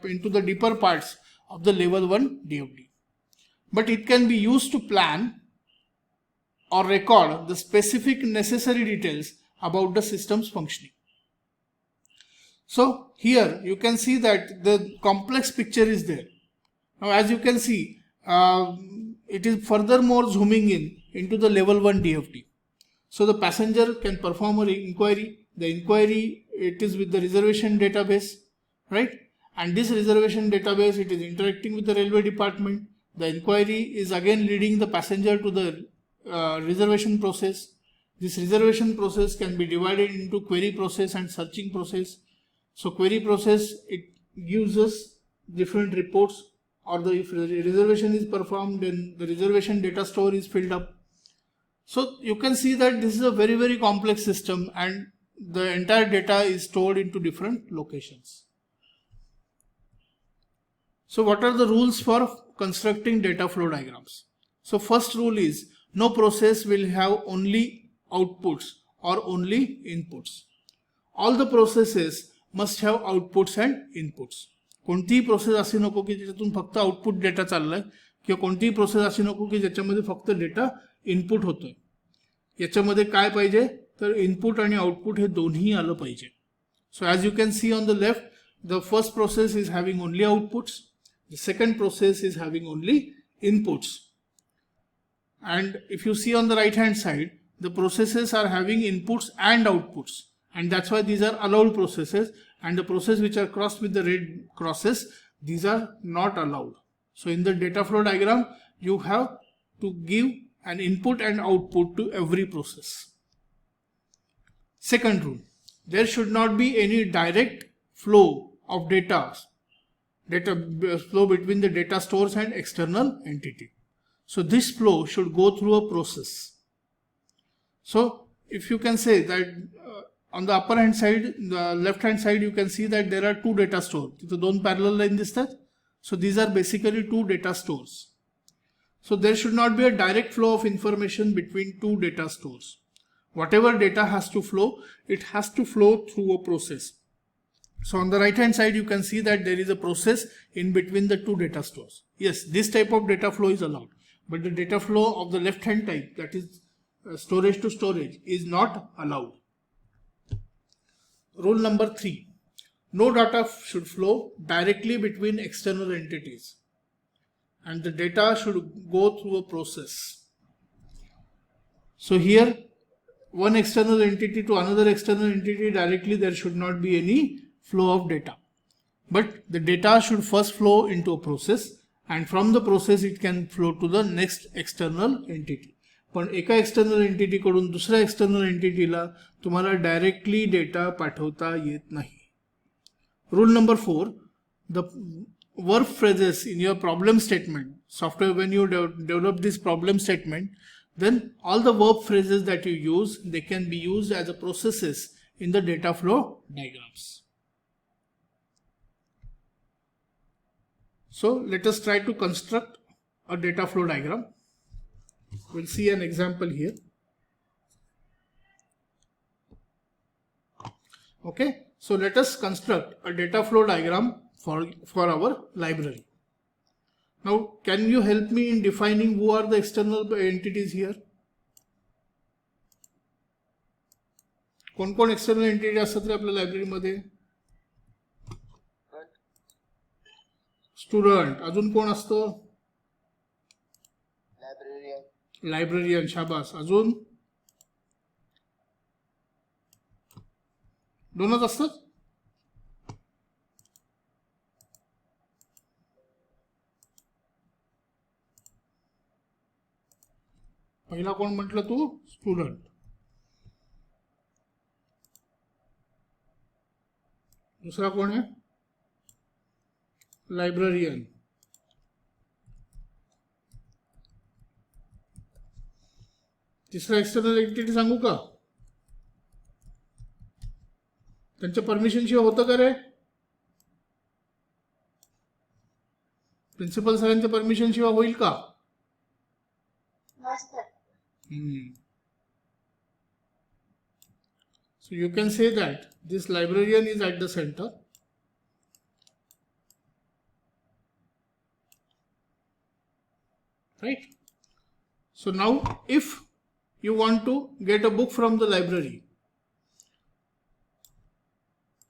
into the deeper parts of the level 1 DFD. But it can be used to plan or record the specific necessary details about the system's functioning. So here you can see that the complex picture is there. Now as you can see, it is furthermore zooming into the level 1 DFD. So the passenger can perform an inquiry. The inquiry, it is with the reservation database, right? And this reservation database, it is interacting with the railway department. The inquiry is again leading the passenger to the reservation process. This reservation process can be divided into query process and searching process. So query process, it gives us different reports, or if the reservation is performed, then the reservation data store is filled up. So you can see that this is a very, very complex system and the entire data is stored into different locations. So what are the rules for constructing data flow diagrams? So first rule is no process will have only outputs or only inputs. All the processes must have outputs and inputs. कोणतीही process अशी नको की ज्याच्यातून फक्त output data चाललाय, किंवा कोणतीही process अशी नको की ज्याच्यामध्ये फक्त डेटा इनपुट होतोय. याच्यामध्ये काय पाहिजे तर इनपुट आणि आउटपुट हे दोन्ही आलं पाहिजे. So as you can see on the left, the first process is having only outputs, the second process is having only inputs, and if you see on the right hand side, the processes are having inputs and outputs, and that's why these are allowed processes, and the process which are crossed with the red crosses, these are not allowed. So in the data flow diagram, you have to give an input and output to every process. Second rule, there should not be any direct flow of data flow between the data stores and external entity. So this flow should go through a process. So if you can say that on the upper hand side, the left hand side, you can see that there are two data stores. So दोन parallel line दिसतात. So these are basically two data stores. So there should not be a direct flow of information between two data stores. Whatever data has to flow, it has to flow through a process. So on the right hand side, you can see that there is a process in between the two data stores. Yes, this type of data flow is allowed. But the data flow of the left hand type, that is storage to storage, is not allowed. Rule number 3. No data should flow directly between external entities, and the data should go through a process. So here, one external entity to another external entity directly, there should not be any flow of data. But the data should first flow into a process, and from the process it can flow to the next external entity. पण एका external entity कडून दुसऱ्या external एंटिटीला तुम्हाला directly data पाठवता येत नाही. Rule number 4, the verb phrases in your problem statement, software when you develop this problem statement, then all the verb phrases that you use, they can be used as a processes in the data flow diagrams. So let us try to construct a data flow diagram. We'll see an example here. Okay, so let us construct a data flow diagram for our library. Now, can you help me in defining who are the external entities here? कोण external entity असतात रे आपल्या लायब्ररीमध्ये? Student. अजून कोण असतं? Librarian. शाबास. अजून दोनच असतात? पहिला कोण म्हटलं तू? स्टुडंट. दूसरा कौन है? लाइब्रेरियन. तीसरा एक्सटर्नल एंटिटी सांगू का? त्यांच्या परमिशन शिवाय होतं का रे? प्रिन्सिपल सरांच्या परमिशन शिवाय होईल का? So you can say that this librarian is at the center. Right? So now if you want to get a book from the library,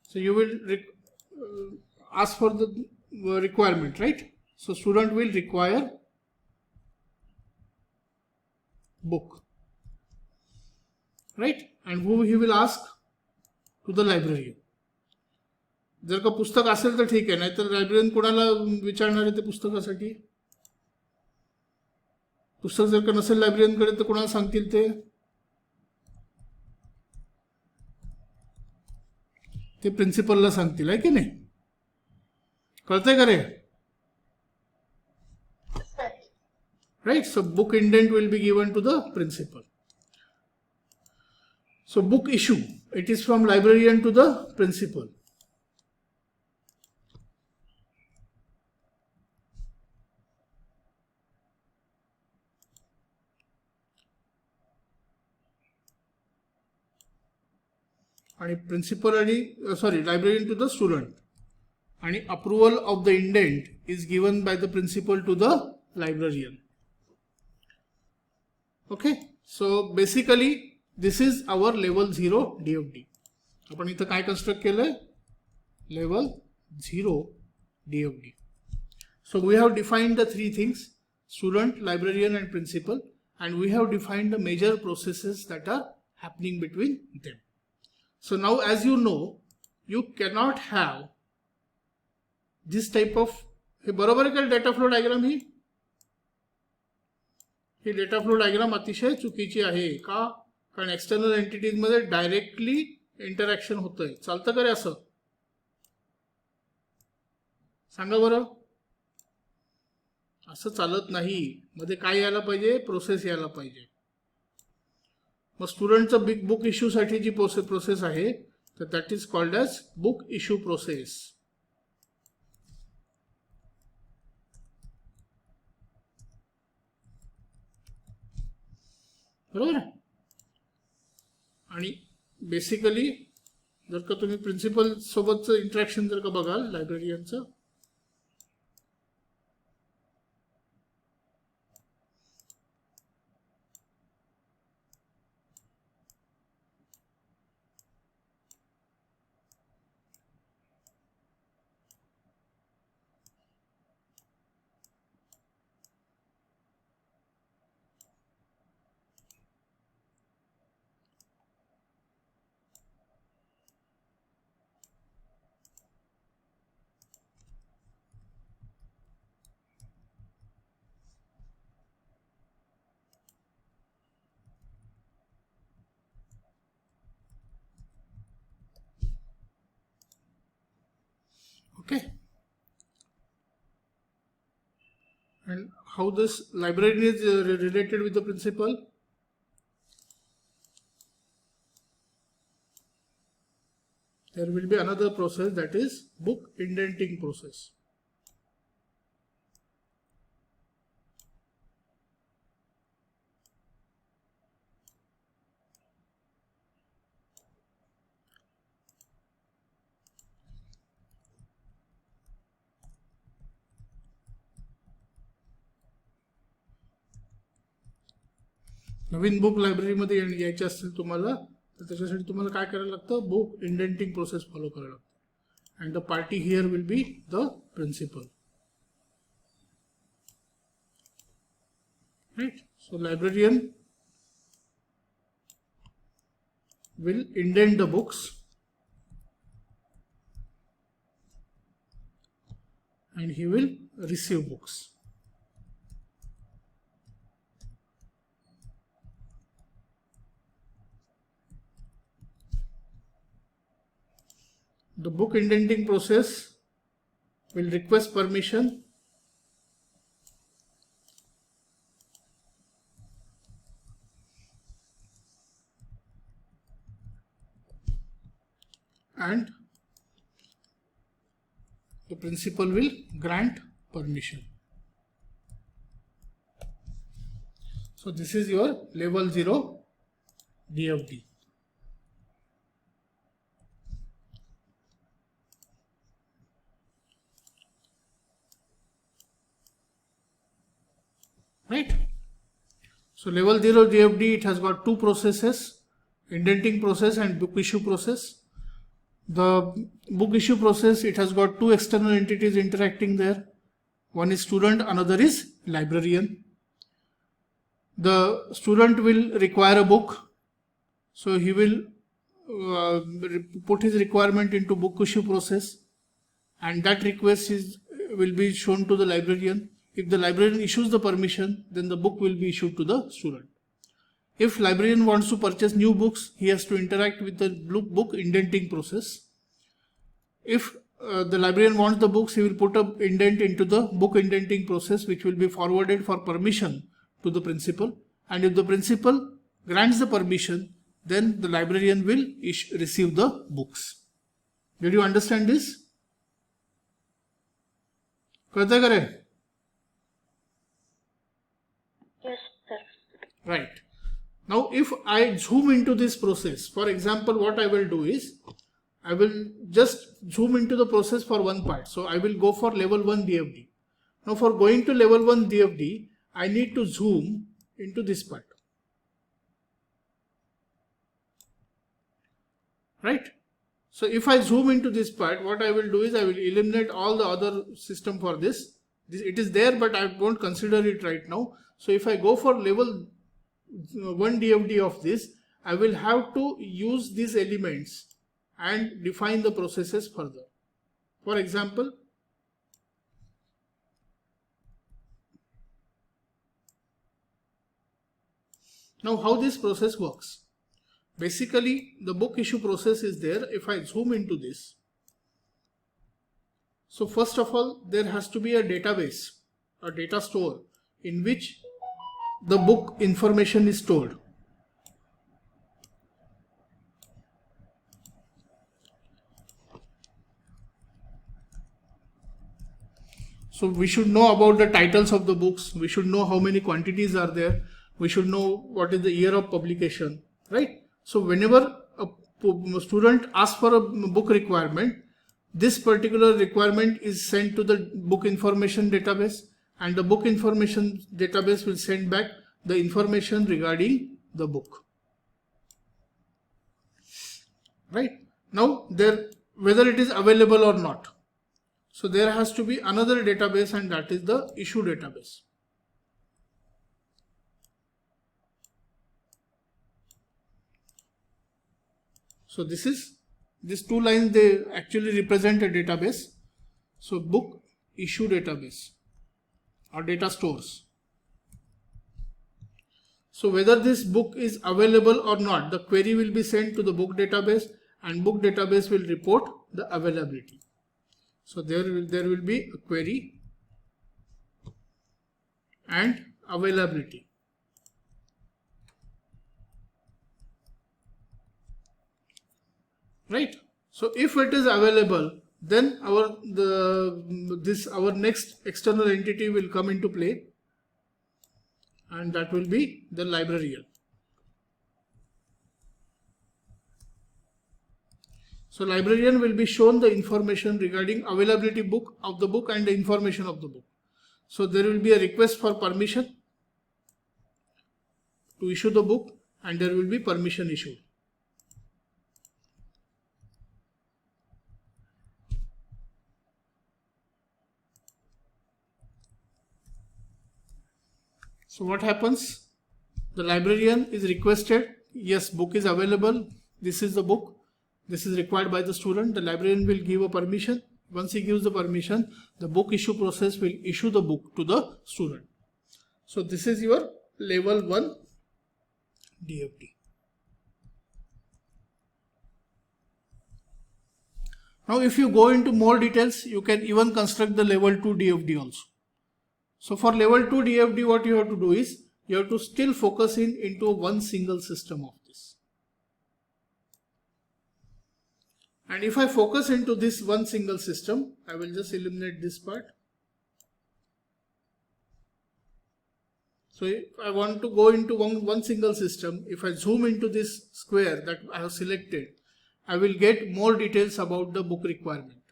so you will ask for the requirement, right? So student will require book, right? And who he will ask? To the librarian. जर का पुस्तक असेल तर ठीक आहे, नाहीतर librarian कोणाला विचारणार आहे ते पुस्तकासाठी? पुस्तक जर का नसेल लायब्ररियनकडे तर कोणाला सांगतील ते? ते प्रिन्सिपलला सांगतील, आहे की नाही? कळतंय का रे? Right. So book indent will be given to the principal. So book issue, it is from librarian to the principal. And principal librarian to the student. And approval of the indent is given by the principal to the librarian. Okay, so basically this is our level 0 DFD. आपण इथं काय construct केलंय? Level 0 DFD. So we have defined the three things: student, librarian and principal, and we have defined the major processes that are happening between them. So now as you know, you cannot have this type of, हे बरोबर आहे का data flow diagram? ही data flow diagram अतिशय चुकीची आहे. का? कारण external entities मध्ये directly interaction होतंय. चालतं का रे असं? सांगा बरं. असं चालत नाही. मध्ये काय यायला पाहिजे? प्रोसेस यायला पाहिजे. मग स्टुडंटचं बिग बुक इश्यू साठी जी प्रोसेस आहे तर that is called as book issue process. बरोबर. आणि बेसिकली जर का तुम्ही प्रिन्सिपल सोबतचं इंटरॅक्शन जर का बघाल लायब्ररियनचं, Okay. And how this librarian is related with the principal? There will be another process, that is book indenting process. Naveen book लायब्ररीमध्ये यायचे असतील तुम्हाला तर त्याच्यासाठी तुम्हाला काय करायला लागतं, बुक इंडेंटिंग प्रोसेस फॉलो करायला लागतं. And the party here will be the principal. Right. So librarian will indent the books and he will receive books. The book indenting process will request permission and the principal will grant permission. So this is your level 0 DFD. Right. So level 0 DFD, it has got two processes, indenting process and book issue process. The book issue process, it has got two external entities interacting there. One is student, another is librarian. The student will require a book, so he will put his requirement into book issue process, and that request will be shown to the librarian. If the librarian issues the permission, then the book will be issued to the student. If librarian wants to purchase new books, he has to interact with the book indenting process. If the librarian wants the books, he will put an indent into the book indenting process, which will be forwarded for permission to the principal. And if the principal grants the permission, then the librarian will receive the books. Did you understand this? कळतंय का रे? Yes, sir. Right. Now, if I zoom into this process, for example, what I will do is, I will just zoom into the process for one part. So, I will go for level 1 DFD. Now, for going to level 1 DFD, I need to zoom into this part. Right? So, if I zoom into this part, what I will do is, I will eliminate all the other system for this. It is there, but I won't consider it right now. So, if I go for level 1 DFD of this, I will have to use these elements and define the processes further. For example, now how this process works. Basically, the book issue process is there. If I zoom into this, so first of all, there has to be a database, a data store in which the book information is stored. So we should know about the titles of the books, we should know how many quantities are there, we should know what is the year of publication, right? So whenever a student asks for a book requirement, this particular requirement is sent to the book information database, and the book information database will send back the information regarding the book. Right? Now, whether it is available or not. So there has to be another database, and that is the issue database. So these two lines, they actually represent a database. So book issue database or data stores. So whether this book is available or not, the query will be sent to the book database, and book database will report the availability. So there will be a query and availability. Right? So if it is available, then our next external entity will come into play, and that will be the librarian. So librarian will be shown the information regarding availability of the book and the information of the book. So there will be a request for permission to issue the book, and there will be permission issued. So what happens? The librarian is requested, yes, book is available, this is the book, this is required by the student. The librarian will give a permission. Once he gives the permission, the book issue process will issue the book to the student. So this is your level 1 DFD. Now if you go into more details, you can even construct the level 2 DFD also. So for level 2 DFD, what you have to do is, you have to still focus into one single system of this. And if I focus into this one single system, I will just eliminate this part. So if I want to go into one single system, if I zoom into this square that I have selected, I will get more details about the book requirement.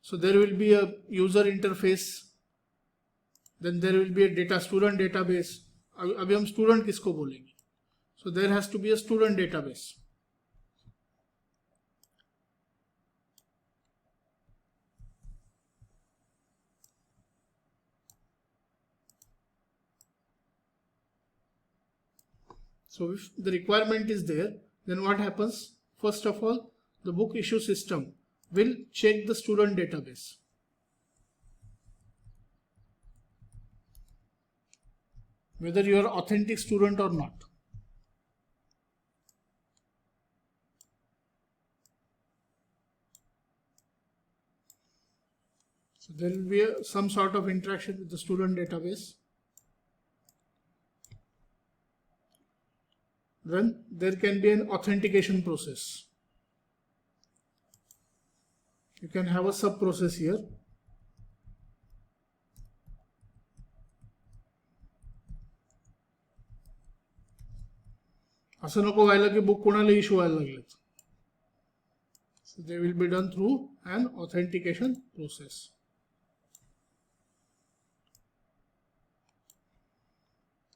So there will be a user interface, then there will be a student database. अभी हम student किसको बोलेंगे? So there has to be a student database. So if the requirement is there, then what happens? First of all, the book issue system will check the student database. Whether you are authentic student or not. So there will be some sort of interaction with the student database. Then there can be an authentication process. You can have a sub process here. असं नको व्हायला की book कोणाला issue व्हायला लागलेत. So they will be done through an authentication process.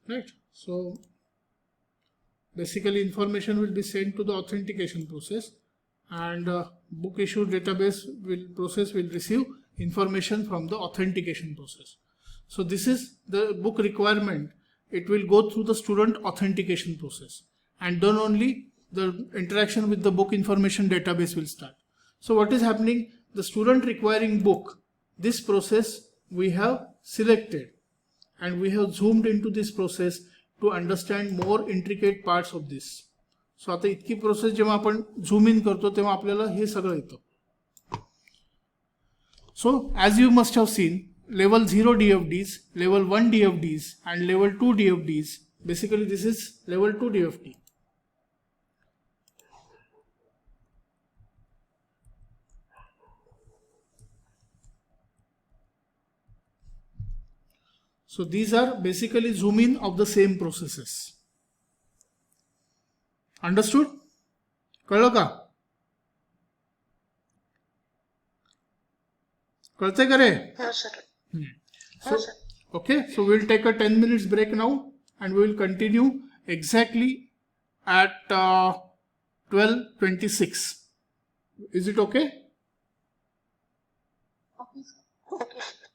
Right? So basically information will be sent to the authentication process, and book issue database process will receive information from the authentication process. So this is the book requirement. It will go through the student authentication process, and then only the interaction with the book information database will start. So what is happening? The student requiring book, this process we have selected, and we have zoomed into this process to understand more intricate parts of this. So आता इतकी process जेव्हा आपण झूम इन करतो तेव्हा आपल्याला हे सगळं येतं. So as you must have seen, level 0 DFDs, level 1 DFDs and level 2 DFDs, basically this is level 2 DFD. So these are basically zoom in of the same processes. Understood? कळलं का? कळतंय का रे? No, sir. So, okay, so we'll take a 10 minutes break now, and we will continue exactly at 12:26. Is it okay? Okay, sir.